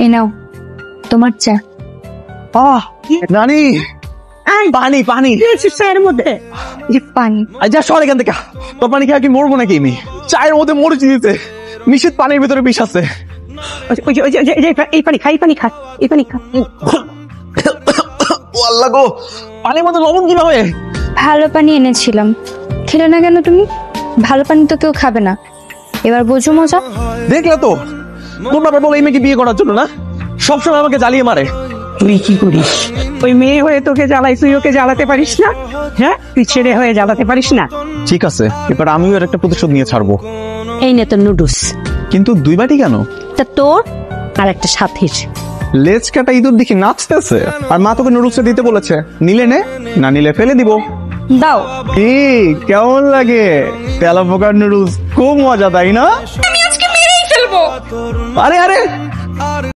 এই নাও তোমার চা। নানি পানি পানি চায়ের মধ্যে পানি। আচ্ছা সর এখান থেকে। তোর পানি খেয়ে কি মরবো নাকি আমি? চায়ের মধ্যে মরিচ দিতে, নিশ্চিত পানির ভিতরে বিষ আছে। এই পানি খা, এই পানি খা, এই পানি খা। ও আল্লাহ গো, পানির মধ্যে লবণ কিভাবে? ভালো পানি এনেছিলাম, খেলে না কেন তুমি? ভালো পানি তো কেউ খাবে না, এবার বোঝো মজা। দেখলে তো, তোমরা বলো এই মেয়েকে বিয়ে করার জন্য না, সবসময় আমাকে জ্বালিয়ে মারে। তুই কি করিস? ওই মেয়ে হয়ে তোকে জ্বালাই, তুই ওকে জ্বালাতে পারিস না? হ্যাঁ, তুই ছেলে হয়ে জ্বালাতে পারিস না? ঠিক আছে, এবার আমিও এর একটা প্রতিশোধ নিয়ে ছাড়বো। এই নে তোর নুডলস। কিন্তু দুই বাটি কেন? তা তোর আর একটা সাথীর। লেজ কাটা ইঁদুর দেখি নাচতেছে, আর মা তোকে নুডলসে দিতে বলেছে। নিলে নে, না নিলে ফেলে দিব। দাও। কি কেমন লাগে? তেলাপোকার নুডলস খুব মজা, তাই না? আমি আজকে মেরেই ফেলবো। আরে আরে